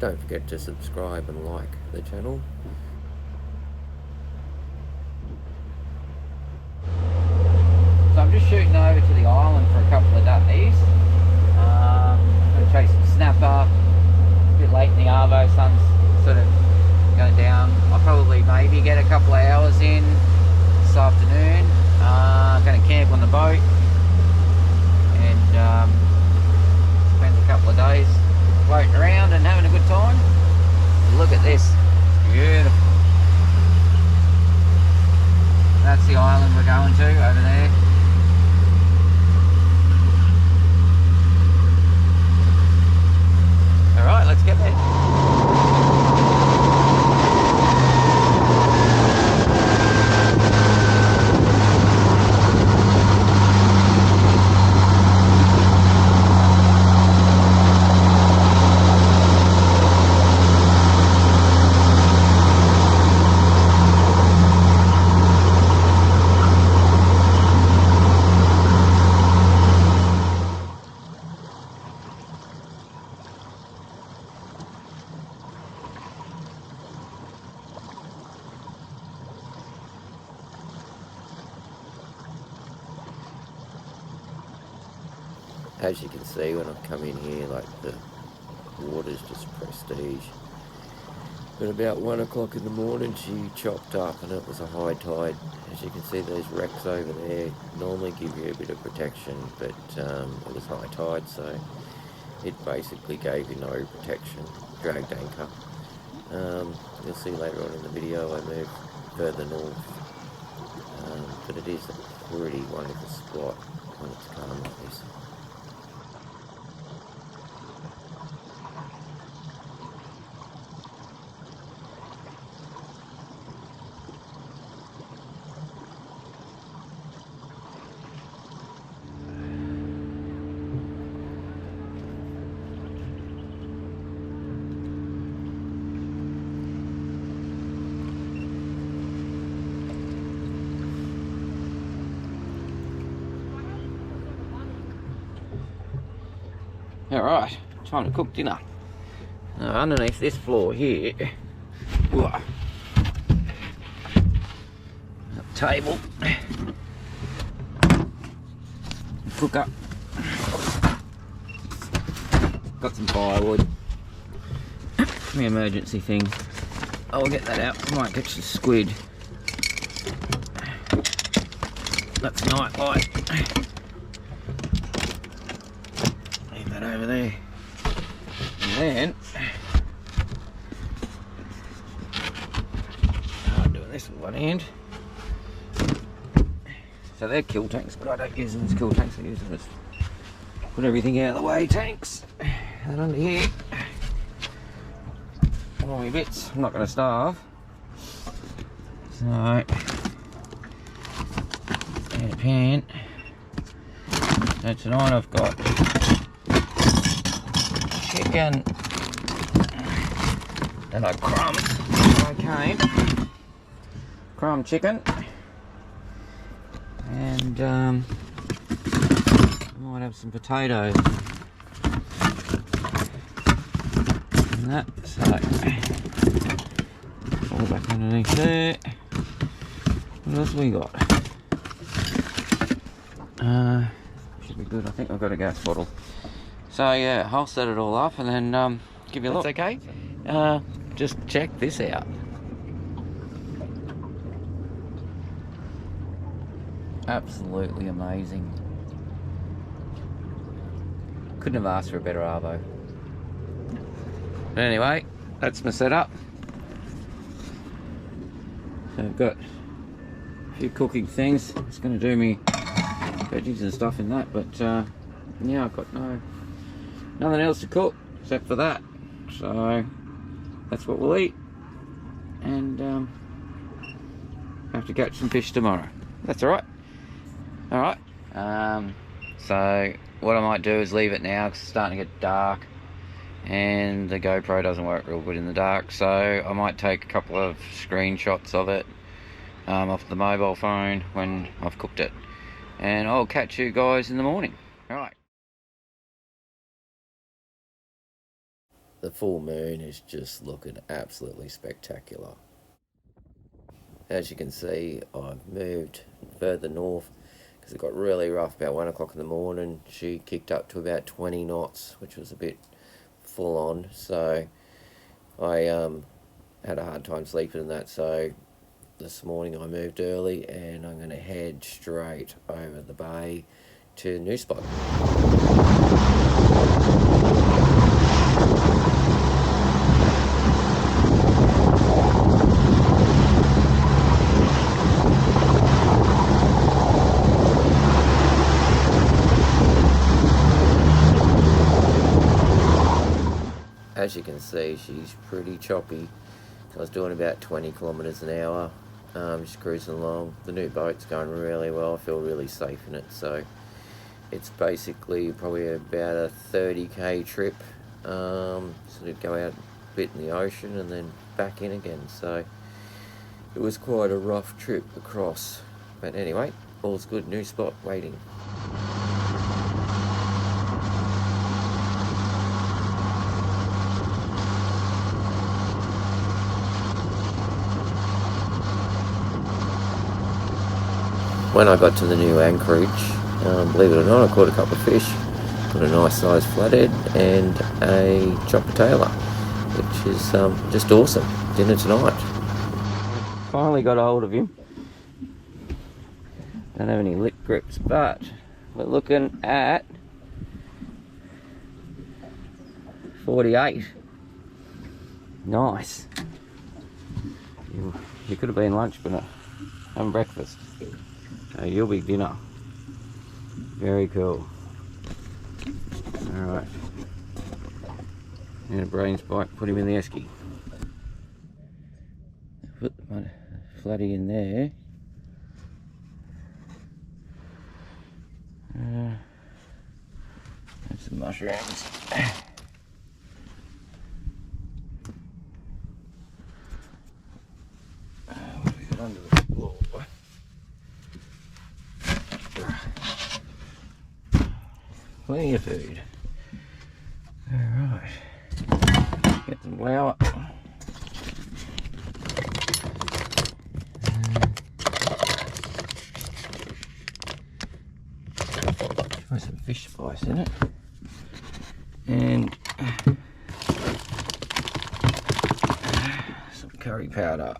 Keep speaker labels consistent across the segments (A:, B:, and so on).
A: don't forget to subscribe and like the channel.
B: So I'm just shooting over to the island for a couple of days. I'm going to chase some snapper. A bit late in the arvo, sun's sort of going down. I'll probably maybe get a couple of hours in this afternoon. I'm going to camp on the boat and spend a couple of days floating around and having a good time. Look at this, beautiful. That's the island we're going to over there. Alright, let's get there.
A: As you can see, when I've come in here, like, the water's just prestige. But about 1 o'clock in the morning, she chopped up and it was a high tide. As you can see, those wrecks over there normally give you a bit of protection, but it was high tide, so it basically gave you no protection. Dragged anchor. You'll see later on in the video I moved further north, but it is a pretty wonderful spot when it's calm like this.
B: Alright, time to cook dinner. Underneath this floor here, a table, cooker, got some firewood, my emergency thing. I'll get that out, might catch the squid. That's night light. Over there, and then I'm doing this with one hand. So they're kill tanks, but I don't use them as kill tanks. I use them as put everything out of the way tanks. And under here, all my bits. I'm not going to starve, so and a pan. So tonight I've got chicken that I crumbed when I came. Crumb chicken, and I might have some potatoes and that. So all back underneath there. What else have we got? Should be good. I think I've got a gas bottle. So yeah, I'll set it all up and then give you a look. That's okay. Just check this out. Absolutely amazing. Couldn't have asked for a better arvo. But anyway, that's my setup. So I've got a few cooking things. It's going to do me veggies and stuff in that, but yeah, I've got nothing else to cook except for that, so that's what we'll eat, and have to catch some fish tomorrow. That's alright. So what I might do is leave it now because it's starting to get dark and the GoPro doesn't work real good in the dark, so I might take a couple of screenshots of it off the mobile phone when I've cooked it, and I'll catch you guys in the morning. Alright.
A: the full moon is just looking absolutely spectacular. As you can see, I've moved further north because it got really rough about 1 o'clock in the morning. She kicked up to about 20 knots, which was a bit full on, so I had a hard time sleeping in that. So this morning I moved early and I'm going to head straight over the bay to New Spot. As you can see, she's pretty choppy. I was doing about 20 kilometres an hour, just cruising along. The new boat's going really well. I feel really safe in it. So it's basically probably about a 30k trip. Sort of go out a bit in the ocean and then back in again. So it was quite a rough trip across. But anyway, all's good. New spot waiting. When I got to the new anchorage, believe it or not, I caught a couple of fish, got a nice sized flathead and a chopper tailor, which is just awesome. Dinner tonight. Finally got a hold of him. Don't have any lip grips, but we're looking at 48. Nice. You could have been lunch, but not having breakfast. You'll be dinner. Very cool. Alright. And a brain spike, put him in the esky. Put the flatty in there. And some mushrooms. What have we got under the floor? Plenty of food. Alright. Get some flour. Try some fish spice in it. And some curry powder.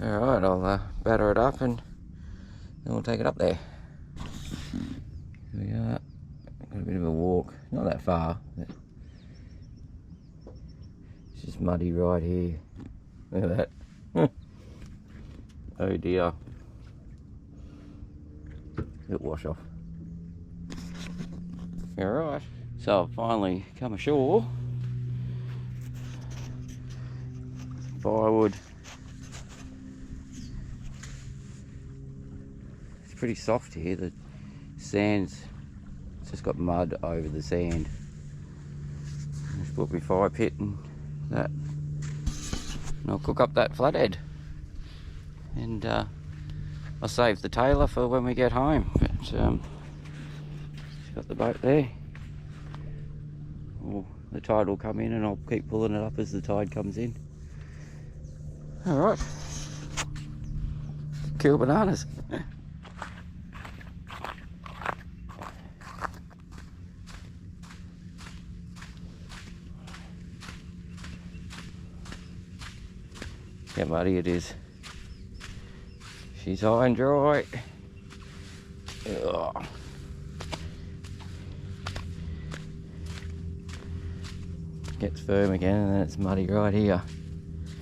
A: Alright, I'll batter it up and then we'll take it up there. Here we are. Got a bit of a walk, not that far. It's just muddy right here. Look at that. Oh dear. It'll wash off. Alright, so I've finally come ashore. Firewood. Pretty soft here. The sand's just got mud over the sand. Just put my fire pit and that, and I'll cook up that flathead, and I'll save the tailor for when we get home. But she's got the boat there. Well, the tide will come in and I'll keep pulling it up as the tide comes in. Alright, cool bananas. How muddy it is. She's high and dry. Ugh. Gets firm again and then it's muddy right here.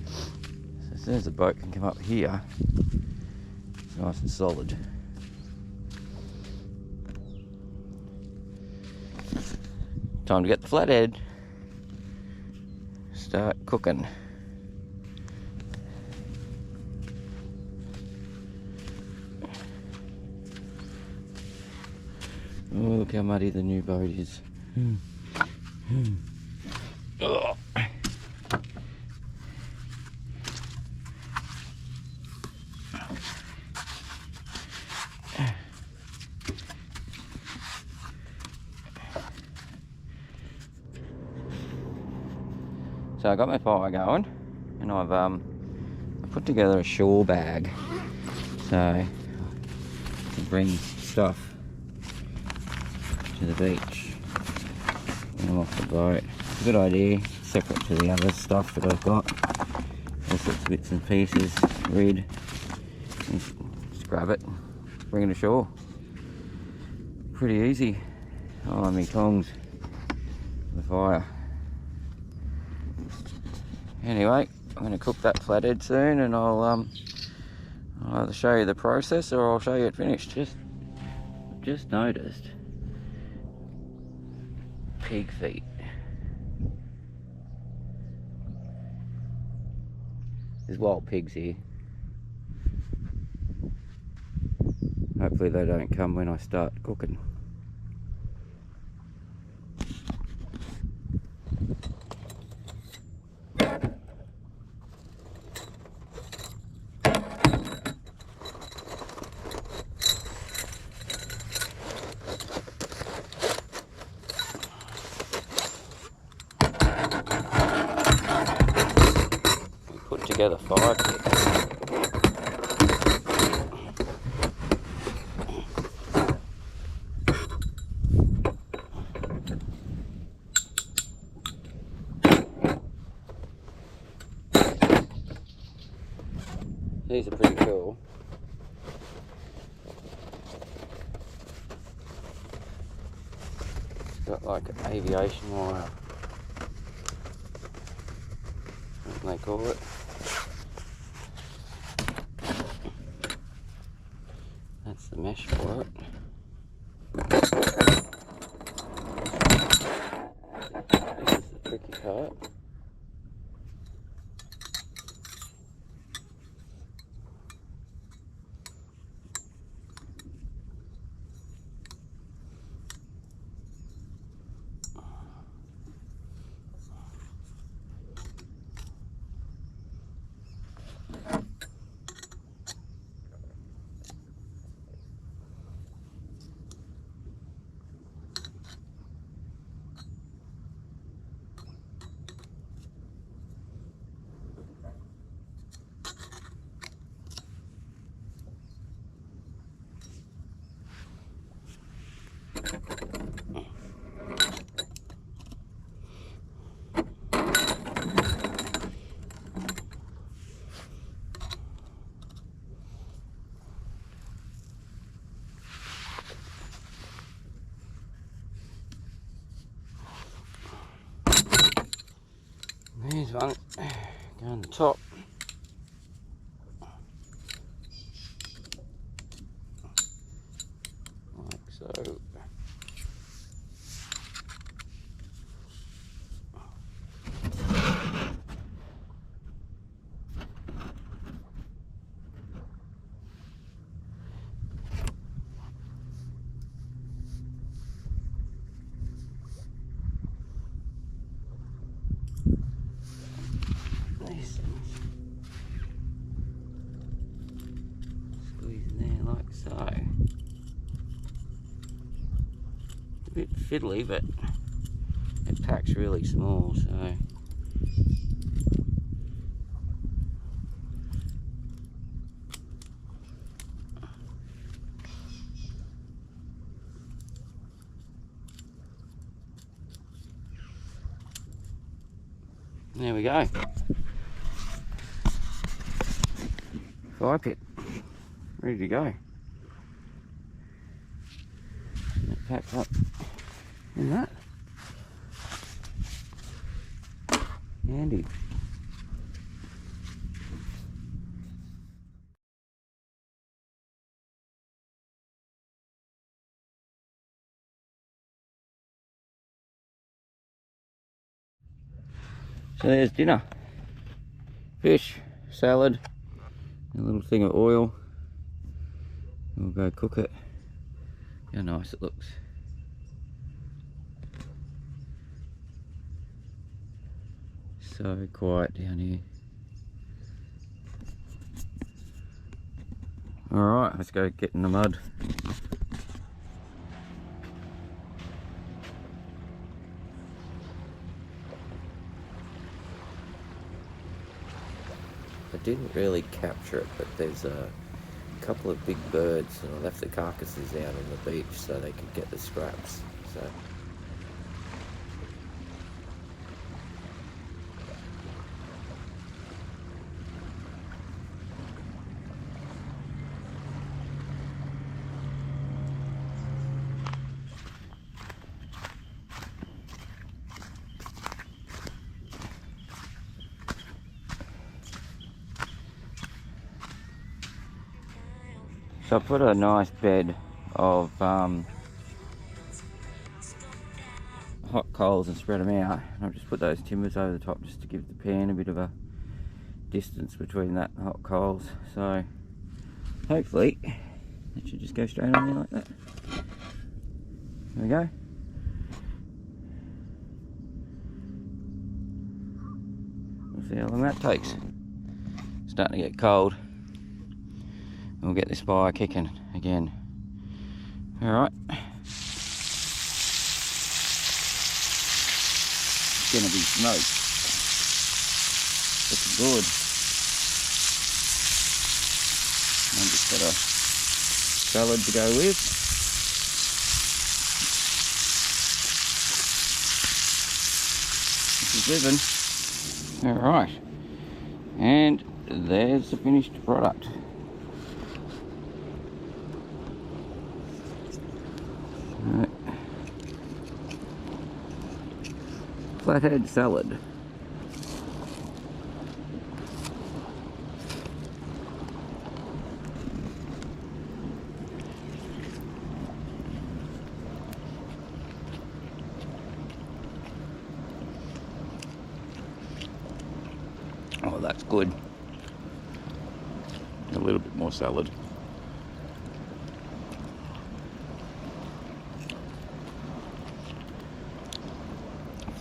A: So as soon as the boat can come up here, it's nice and solid. Time to get the flathead. Start cooking. look how muddy the new boat is. Oh. So I got my fire going, and I've put together a shore bag, so to bring stuff to the beach when I'm off the boat. It's a good idea, separate to the other stuff that I've got. All sorts of bits and pieces, red. Just grab it, bring it ashore. Pretty easy. Oh, my tongs, the fire. Anyway, I'm going to cook that flathead soon, and I'll either show you the process or I'll show you it finished. Just noticed pig feet. There's wild pigs here. Hopefully they don't come when I start cooking. Put together fire pit. These are pretty cool. It's got like aviation wire, what they call it. That's the mesh for it. This is the tricky part. Here's one, go on the top. Like so. Squeeze in there like so. It's a bit fiddly, but it packs really small, so there we go. Fire pit, ready to go. It packs up in that. Handy. So there's dinner. Fish, salad, a little thing of oil. We'll go cook it. How nice it looks.
B: So quiet down here. Alright, let's go get in the mud.
A: I didn't really capture it, but there's a couple of big birds, and I left the carcasses out on the beach so they could get the scraps.
B: So I put a nice bed of hot coals and spread them out. I've just put those timbers over the top just to give the pan a bit of a distance between that and hot coals. So hopefully it should just go straight on there like that. There we go. We'll see how long that takes. It's starting to get cold. We'll get this fire kicking again. Alright. It's gonna be smoked. Looking good. I've just got a salad to go with. This is living. Alright. And there's the finished product. Flathead salad. Oh, that's good. A little bit more salad.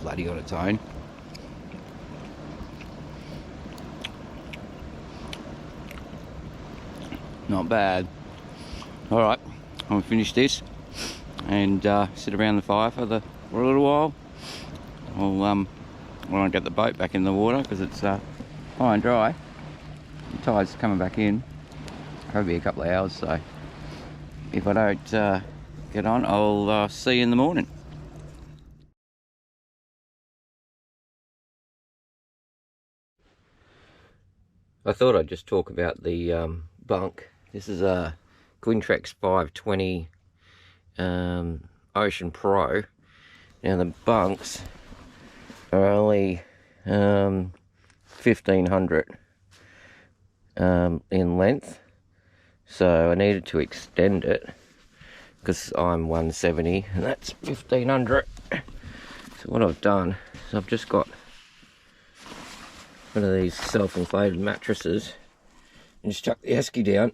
B: Bloody on its own. Not bad. Alright, I'm gonna finish this and sit around the fire for a little while. I'll when I get the boat back in the water because it's high and dry. The tide's coming back in. Probably a couple of hours, so if I don't get on, I'll see you in the morning.
A: I thought I'd just talk about the bunk. This is a Quintrex 520 Ocean Pro. Now the bunks are only 1500 in length, so I needed to extend it because I'm 170 and that's 1500. So what I've done is I've just got one of these self-inflated mattresses and just chuck the esky down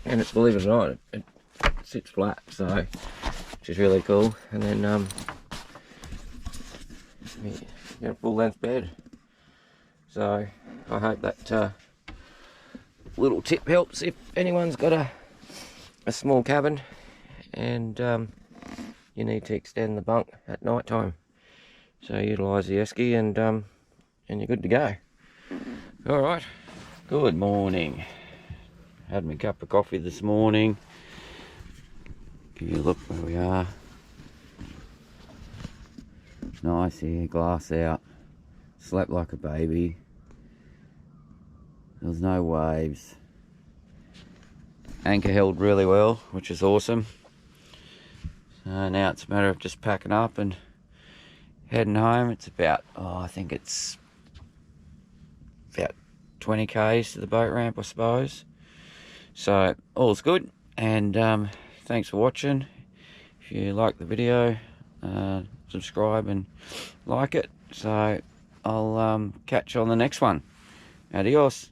A: and it's, believe it or not, it sits flat, so which is really cool. And then you get a full length bed. So I hope that little tip helps if anyone's got a small cabin and you need to extend the bunk at night time. So utilise the esky and you're good to go. Alright, good morning. Had my cup of coffee this morning. Give you a look where we are. Nice here, glass out. Slept like a baby. There was no waves. Anchor held really well, which is awesome. So now it's a matter of just packing up and heading home. It's about, I think it's about 20 k's to the boat ramp, I suppose. So all's good, and thanks for watching. If you like the video, subscribe and like it. So I'll catch you on the next one. Adios.